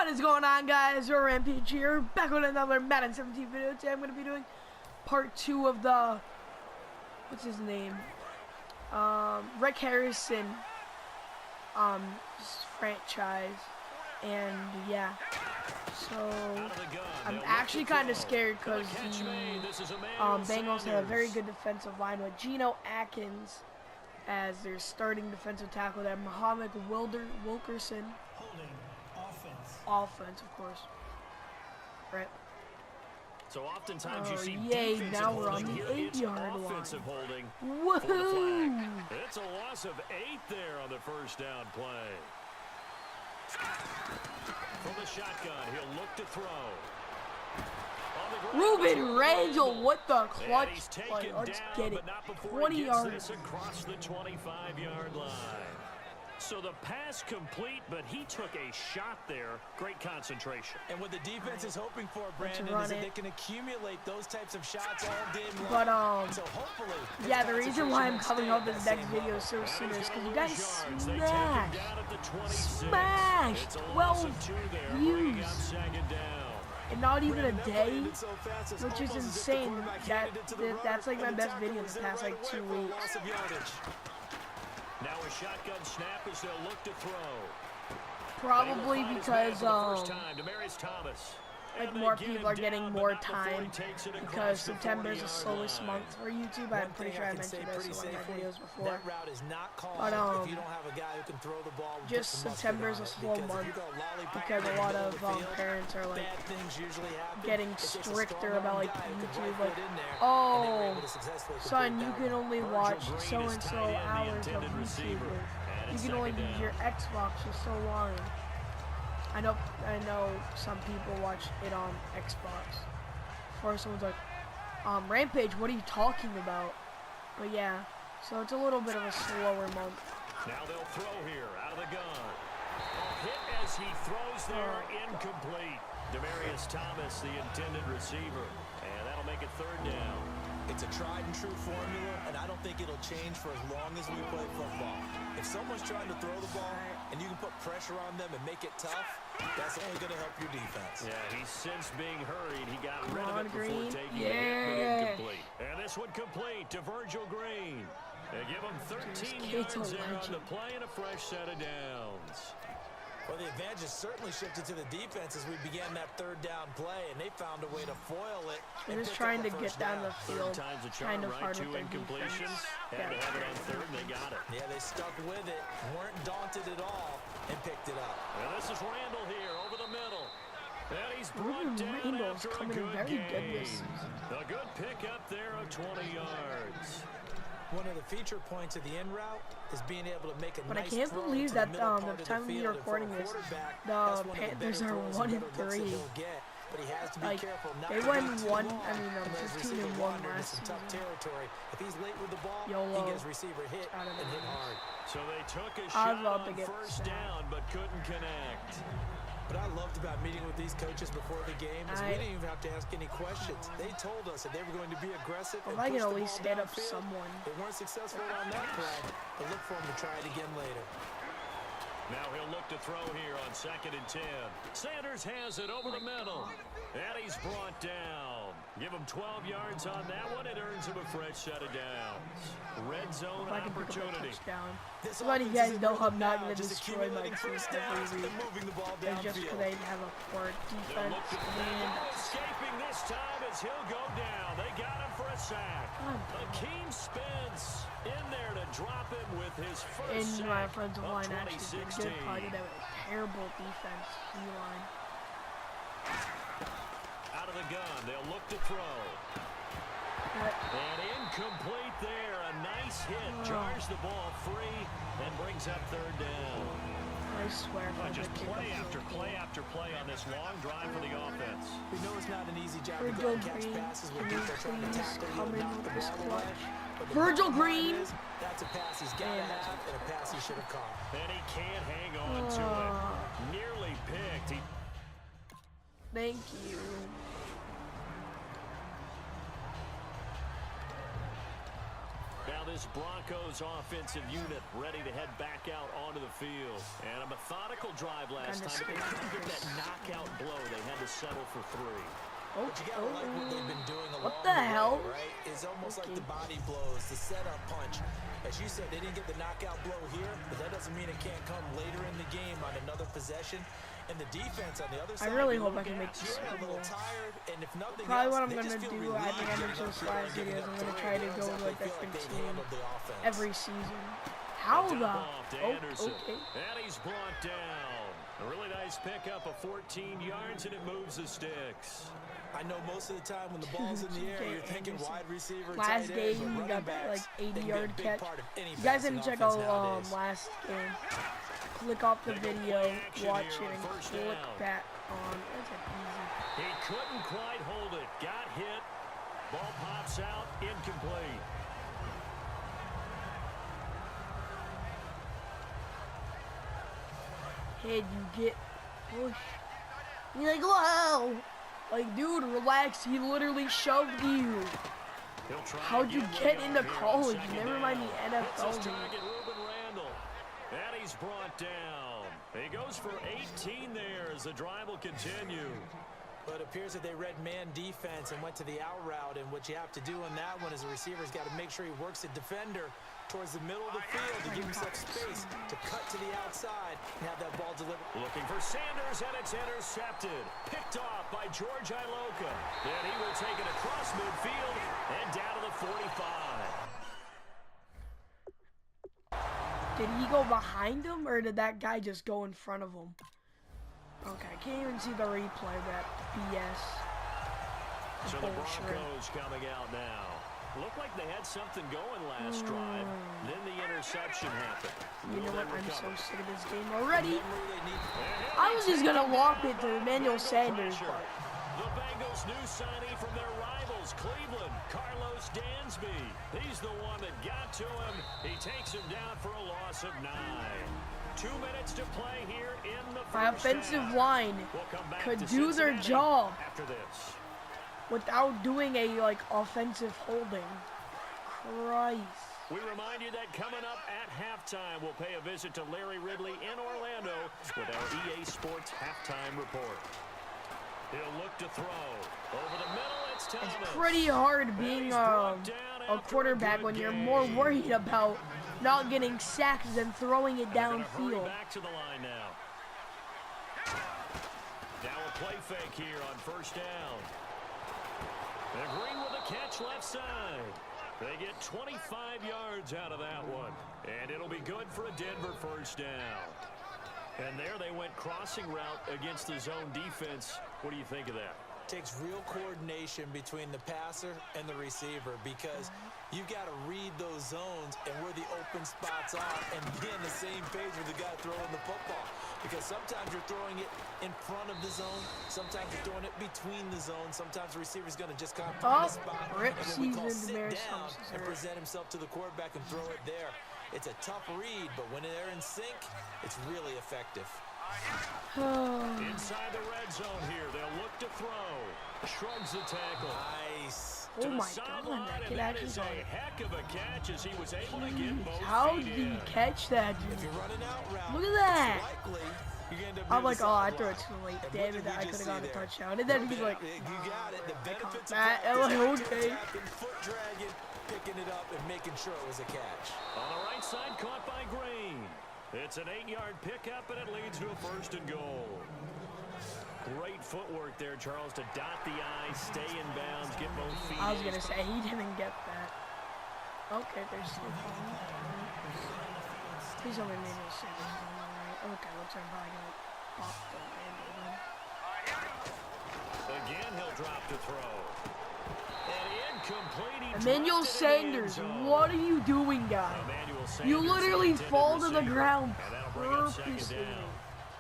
What is going on, guys? We're Rampage here, back with another Madden 17 video. Today I'm going to be doing part 2 of the, what's his name? Rick Harrison franchise. And yeah, so I'm actually kind of scared because the Bengals have a very good defensive line with Geno Atkins as their starting defensive tackle. They have Muhammad Wilkerson. Offense, of course. Right. So oftentimes you see defensive now we're on the 8-yard line. Holding. Woohoo! It's a loss of 8 there on the first down play. From the shotgun, he'll look to throw. Ruben Randall, what the clutch play? Let's get it. 20 yards across the 25-yard line. So the pass complete, but he took a shot there. Great concentration. And what the defense is hoping for, Brandon, is that they can accumulate those types of shots all day long. But, so hopefully, yeah, the reason why I'm coming up with this next video so soon is because you guys smashed 12 views in not even a day, which is insane. That's like my best video in the past like 2 weeks. Now a shotgun snap as they'll look to throw. Probably because like more people are getting more time because September is the slowest month for YouTube. I'm pretty sure I mentioned this in one of my videos before. But just September is a slow month because a lot of parents are like getting stricter about like YouTube. Like, oh, son, you can only watch so and so hours of YouTube. You can only use your Xbox for so long. I know some people watch it on Xbox. Or someone's like, Rampage, what are you talking about? But yeah, so it's a little bit of a slower month. Now they'll throw here, out of the gun. A hit as he throws there, incomplete. Demaryius Thomas, the intended receiver. And that'll make it third down. It's a tried and true formula, and I don't think it'll change for as long as we play football. If someone's trying to throw the ball and you can put pressure on them and make it tough, that's only going to help your defense. Yeah, he's since being hurried. He got rid of it before taking a hit, but incomplete. And this one complete to Virgil Green. They give him 13 yards there on the play and a fresh set of downs. Well, the advantage certainly shifted to the defense as we began that third down play, and they found a way to foil it. They're just trying to get down the field, kind of hard with their incompletions. Had to have it on third, and they got it. Yeah, they stuck with it, weren't daunted at all, and picked it up. And this is Randall here over the middle. And he's brought down after a good gain. A good pickup there of 20 yards. One of the feature points of the in route is being able to make a But I can't believe that the time we are recording this, the Panthers are 1-3. Like, they won 15-1 last season. If he's late with the ball, YOLO. he gets receiver hit and hit hard. So they took a shot on first down, but couldn't connect. What I loved about meeting with these coaches before the game is we didn't even have to ask any questions. They told us that they were going to be aggressive and I push can the at least ball get up downfield. someone. They weren't successful on that play, but look for them to try it again later. Now he'll look to throw here on 2nd and 10. Sanders has it over the middle. And he's brought down. Give him 12 yards on that one. It earns him a fresh set of downs. Red zone opportunity. A lot of you guys know I'm not going to destroy my team every week. It's just because I have a poor defense. Escaping this time as he'll go down. They got him for a sack. Akeem Spence in there to drop him with his first sack my offensive line of actually did good. Probably have a terrible defense in the line. Out of the gun, they'll look to throw. And incomplete there. A nice hit. Jars the ball free and brings up third down. I swear. Just play after play after play on this long drive for the offense. We know it's not an easy job to go and catch passes when people are trying to tackle you and knock the ball away. Virgil Green. That's a pass he's got to have and a pass he should have caught. And he can't hang on to it. Nearly picked. Thank you. Now this Broncos offensive unit ready to head back out onto the field. And a methodical drive last time. They didn't get that knockout blow. They had to settle for 3. Oh, but you gotta like what they've been doing along what the hell? way, right? It's almost like the body blows, the setup punch. As you said, they didn't get the knockout blow here, but that doesn't mean it can't come later in the game on another possession. And the defense on the other side. I really hope I can make this a little tired, and if nothing Probably else, what I'm gonna do at the end of this last video is I'm gonna try to go with a different team every season. How the? Oh, okay. And he's brought down. A really nice pickup of 14 yards, and it moves the sticks. I know most of the time when the ball's in the air, you're thinking wide receiver. Last game, he got that like 80-yard catch. You guys didn't check out last game. Click off the video, watch it, and click back on. That's easy. He couldn't quite hold it. Got hit. Ball pops out, incomplete. Head, you get pushed. You're like, whoa! Like, dude, relax. He literally shoved you. How'd you get into college? Never mind the NFL. And he's brought down. He goes for 18 there as the drive will continue. But it appears that they read man defense and went to the out route. And what you have to do on that one is the receiver's got to make sure he works the defender towards the middle of the field to give himself space to cut to the outside and have that ball delivered. Looking for Sanders, and it's intercepted. Picked off by George Iloka. And he will take it across midfield and down to the 45. Did he go behind him, or did that guy just go in front of him? Okay, I can't even see the replay of that BS. So the Broncos coming out now. Looked like they had something going last drive. Then the interception happened. You know what? I'm so sick of this game already. I was just going to walk it to Emmanuel Sanders. But the Bengals' new signing from their rivals, Cleveland, Carlos Dansby. He's the one that got to him. He takes him down for a loss of 9. 2 minutes to play here in the first half. My offensive line could do their job after this without doing a offensive holding. Christ. We remind you that coming up at halftime, we'll pay a visit to Larry Ridley in Orlando with our EA Sports halftime report. He'll look to throw. Over the middle, it's Thomas. It's pretty hard being a quarterback when you're more worried about not getting sacked than throwing it downfield. Back to the line now. Now a play fake here on first down. And Green with a catch left side. They get 25 yards out of that one. And it'll be good for a Denver first down. And there they went crossing route against the zone defense. What do you think of that? Takes real coordination between the passer and the receiver, because you've got to read those zones and where the open spots are and be on the same page with the guy throwing the football. Because sometimes you're throwing it in front of the zone, sometimes you're throwing it between the zones, sometimes the receiver's going to just kind of find a spot and then we call sit down and present himself to the quarterback and throw it there. It's a tough read, but when they're in sync, it's really effective. Inside the red zone here, they'll look to throw. Shrugs the tackle. Nice. Oh my God, that kid actually is a heck of a catch as he was able to get both How feet did he in. catch that, dude? If you're running out route, Look at that. I'm like, oh, I threw threw it too late. Damn it, I could have gotten a touchdown. And then he's like, you got it. The benefits of that. I'm like, okay. Foot dragging, picking it up, and making sure it was a catch. On the right side, caught by Green. It's an 8-yard pickup, and it leads to a first and goal. Great footwork there, Charles, to dot the I, stay in bounds, get both feet. I was going to say, he didn't get that. Okay, there's still Please only made me say this is alright. Okay, looks like I'm probably going to pop the handle then. Again, he'll drop to throw. And incomplete. Emmanuel Sanders, what are you doing, guy? You literally fall to the ground purposely.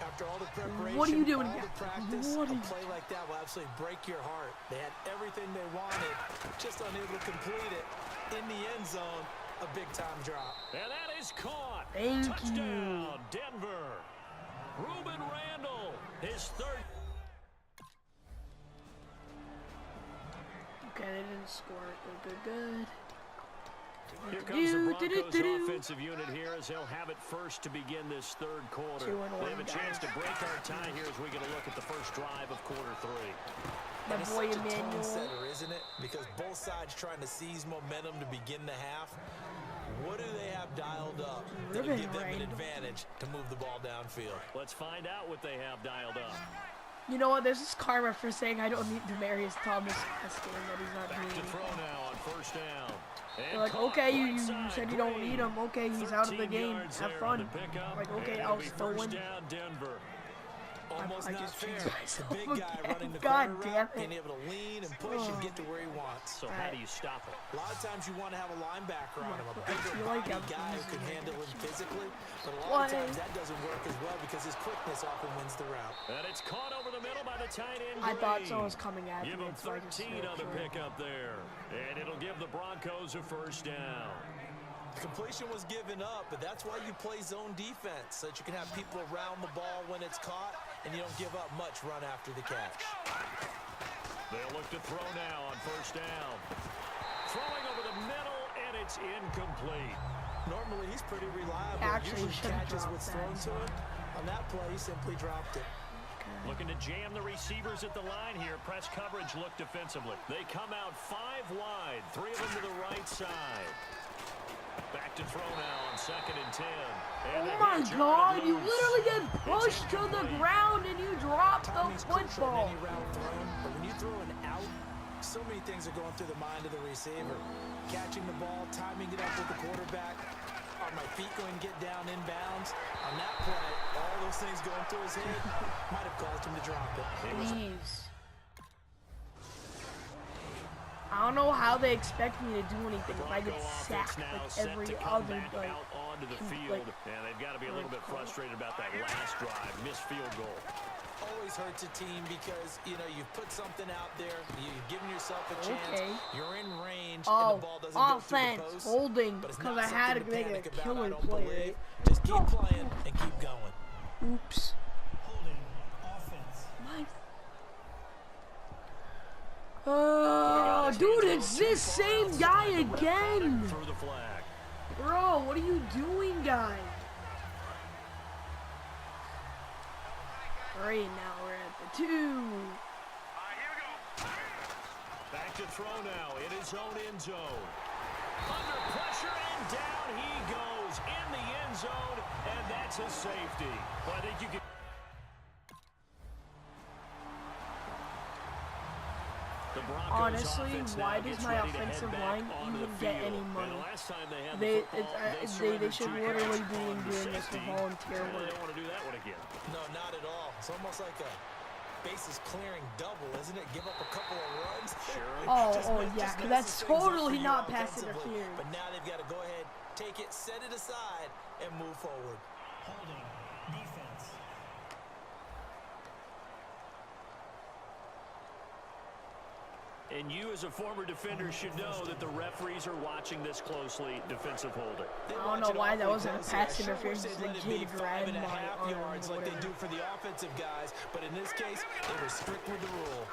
After all the preparation, what are you doing? all the practice, a play like that will absolutely break your heart. They had everything they wanted, just unable to complete it. In the end zone, a big-time drop. And that is caught. Touchdown, Denver. Ruben Randall, his third. Okay, they didn't score. Good. Here comes the Broncos offensive unit here as they'll have it first to begin this third quarter. They have a chance to break our tie here as we get a look at the first drive of quarter 3. My boy Emmanuel. Setter, isn't it? Because both sides trying to seize momentum to begin the half. What do they have dialed up that will give them an advantage to move the ball downfield? Let's find out what they have dialed up. You know what? This is karma for saying I don't need Demaryius Thomas last game that he's not doing. Back to throw now on first down. They're like, okay, you said you don't need him. Okay, he's out of the game. Have fun. Like, okay, I'll still win. Almost not fair. The big guy running the God corner damn route, being able to lean and push and get to where he wants. So how do you stop it? A lot of times you want to have a linebacker on him, a bigger guy who can handle him physically. But a lot of times that doesn't work as well because his quickness often wins the route. And it's caught over the middle by the tight end. I thought someone was coming at me. Give him 13 on the pickup there. And it'll give the Broncos a first down. Completion was given up, but that's why you play zone defense, so that you can have people around the ball when it's caught, and you don't give up much run after the catch. They'll look to throw now on first down. Throwing over the middle, and it's incomplete. Normally, he's pretty reliable. Actually, usually catches what's thrown to him. On that play, he simply dropped it. Looking to jam the receivers at the line here. Press coverage look defensively. They come out 5 wide, 3 of them to the right side. Back to throw now on 2nd and 10. And oh my God, you literally get pushed to the ground and you drop the football. But when you throw an out, so many things are going through the mind of the receiver. Catching the ball, timing it up with the quarterback. Are my feet going to get down inbounds? On that play, all those things going through his head might have caused him to drop it. Please. I don't know how they expect me to do anything if I get sacked like every other out onto the field. And they've got to be a little bit frustrated about that last drive, missed field goal. Always hurts a team because, you know, you've put something out there, you've given yourself a chance, you're in range, and the ball doesn't go through the post. Holding, because I had to make a killer play. Just keep playing and keep going. Oops. Holding offense. Dude, it's this same guy again. Through the flag. Bro, what are you doing, guy? Alright, now we're at the 2. Back to throw now in his own end zone. Under pressure and down he goes in the end zone, and that's a safety. Well, I think you can. Honestly, why does my offensive line even get any money? They should literally be doing this for volunteer work. They don't want to do that one again. No, not at all. It's almost like a bases clearing double, isn't it? Give up a couple of runs. Sure. Oh yeah, because that's totally not pass interference. But now they've got to go ahead, take it, set it aside, and move forward. Holding defense. And you, as a former defender, should know that the referees are watching this closely. Defensive holding. I don't know why that wasn't a pass interference. The kid grabbed my arm yards like they do for the offensive guys, but in this case, they were strict with the rule.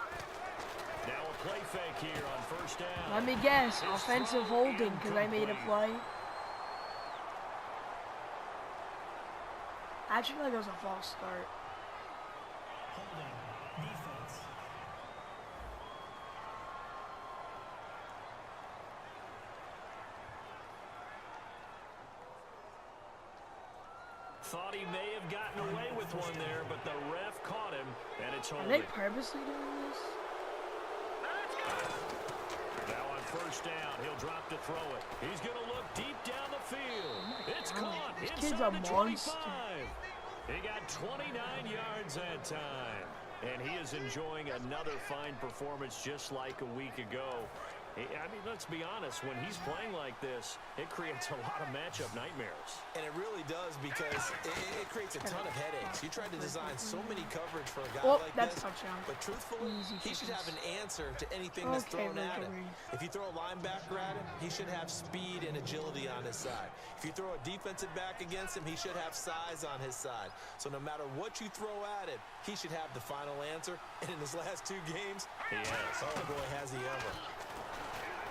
Now a play fake here on first down. Let me guess, offensive holding because I made a play. I actually feel like it was a false start. Holding defense. Thought he may have gotten away with one there, but the ref caught him, and it's holding. Are they purposely doing this? Now on first down, he'll drop to throw it. He's going to look deep down the field. It's caught. This kid's a monster. He got 29 yards that time. And he is enjoying another fine performance just like a week ago. I mean, let's be honest, when he's playing like this, it creates a lot of matchup nightmares. And it really does because it creates a ton of headaches. You try to design so many coverage for a guy like this, but truthfully, he should have an answer to anything that's thrown at him. If you throw a linebacker at him, he should have speed and agility on his side. If you throw a defensive back against him, he should have size on his side. So no matter what you throw at him, he should have the final answer. And in his last 2 games, he has. Oh boy, has he ever.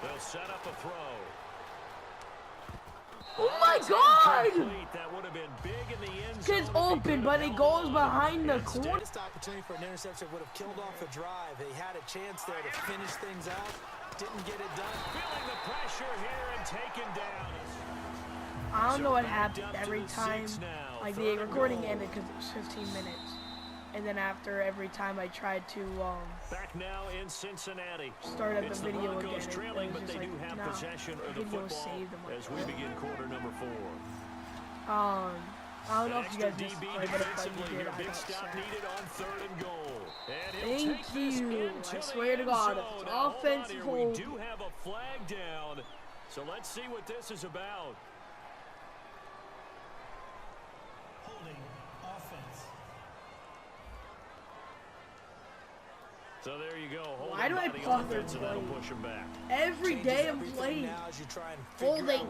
They'll set up a throw. Oh my God! That would have been big in the end It's zone open, but it goes behind the corner. This opportunity for an interception would have killed off a drive. They had a chance there to finish things out. Didn't get it done. Feeling the pressure here and taken down. I don't know what happened every time. Like the recording ended because it was 15 minutes. And then after every time I tried to back now in Cincinnati. Start up the video again, trailing, it was but just they like, do have nah, possession of the the video football saved them. as we begin quarter number 4. I don't know if you guys missed the play, but if you did, I big got stop sacked. needed on 3rd and goal. And Thank you. I swear to God, if it's offensive hold. We do have a flag down, so let's see what this is about. Holding offense. So there you go. Why do I bother playing? Push him back. Every day I'm playing. Holding.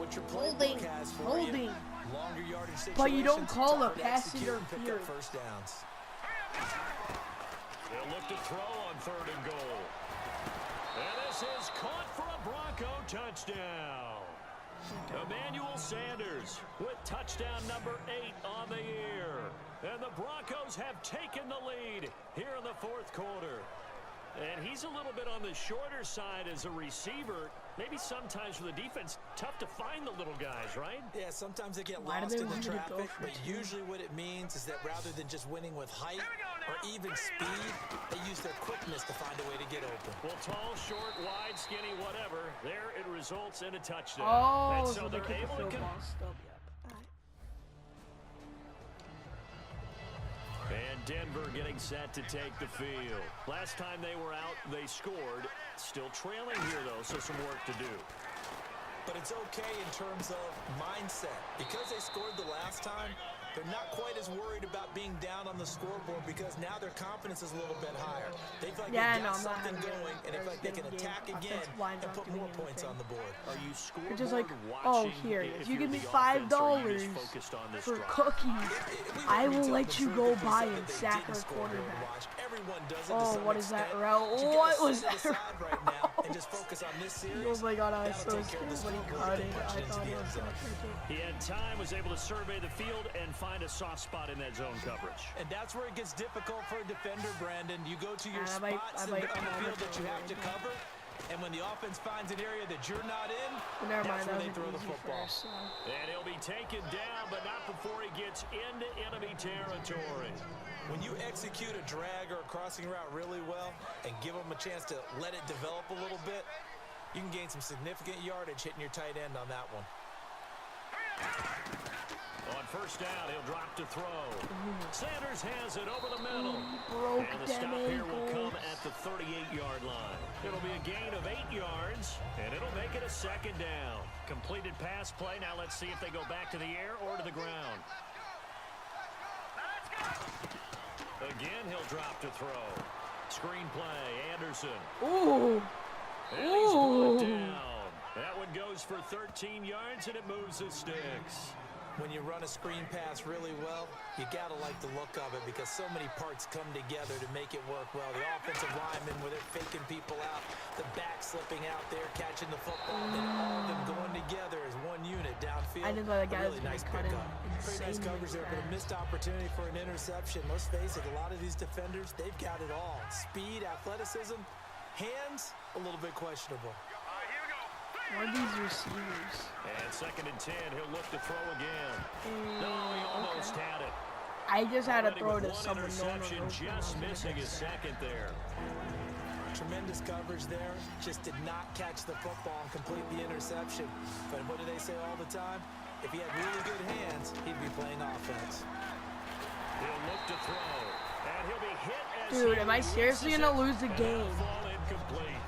But you don't call a pass interference. First downs. They'll look to throw on 3rd and goal. And this is caught for a Bronco touchdown. Emmanuel Sanders with touchdown number 8 on the year. And the Broncos have taken the lead here in the 4th quarter. And he's a little bit on the shorter side as a receiver. Maybe sometimes for the defense, tough to find the little guys, right? Yeah, sometimes they get lost in the traffic, but usually what it means is that rather than just winning with height or even speed, they use their quickness to find a way to get open. Well, tall, short, wide, skinny, whatever, there it results in a touchdown. Oh, and so they're able to And Denver getting set to take the field. Last time they were out, they scored. Still trailing here, though, so some work to do. But it's okay in terms of mindset. Because they scored the last time, they're not quite as worried about being down on the scoreboard because now their confidence is a little bit higher. They feel like they've got something going, and they feel like they can attack again and put more points on the board. Are you scoreboard just like, watching? oh, here, if you give me $5 for cookies, I will let you go by and sack our quarterback. Oh, what is that route? What was that route? Oh my God, I was so scared when he caught it. I thought it was He had time, was able to survey the field and find a soft spot in that zone coverage. And that's where it gets difficult for a defender, Brandon. You go to your spots on the field that you have to cover, and when the offense finds an area that you're not in, that's where they throw the football. And he'll be taken down, but not before he gets into enemy territory. When you execute a drag or a crossing route really well and give them a chance to let it develop a little bit, you can gain some significant yardage hitting your tight end on that one. On 1st down, he'll drop to throw. Sanders has it over the middle. And the stop here will come at the 38-yard line. It'll be a gain of 8 yards, and it'll make it a 2nd down. Completed pass play. Now let's see if they go back to the air or to the ground. Again, he'll drop to throw. Screen play, Anderson. Ooh. And he's brought down. That one goes for 13 yards, and it moves the sticks. When you run a screen pass really well, you got to like the look of it because so many parts come together to make it work well. The offensive linemen, where they're faking people out, the back slipping out there, catching the football, and all of them going together as one unit downfield. I didn't know that guy was really nice pickup. Pretty nice coverage there, but a missed opportunity for an interception. Let's face it, a lot of these defenders, they've got it all. Speed, athleticism, hands, a little bit questionable. One of these receivers. And 2nd and 10, he'll look to throw again. No, he almost had it. I just had to throw to someone. Just missing his 2nd there. Tremendous coverage there. Just did not catch the football and complete the interception. But what do they say all the time? If he had really good hands, he'd be playing offense. He'll look to throw. And he'll be hit as dude, am I seriously going to lose the game? Ball incomplete.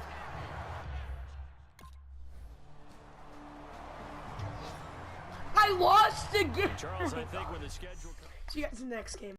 I lost the game. Charles, I think with the schedule. See you guys in the next game.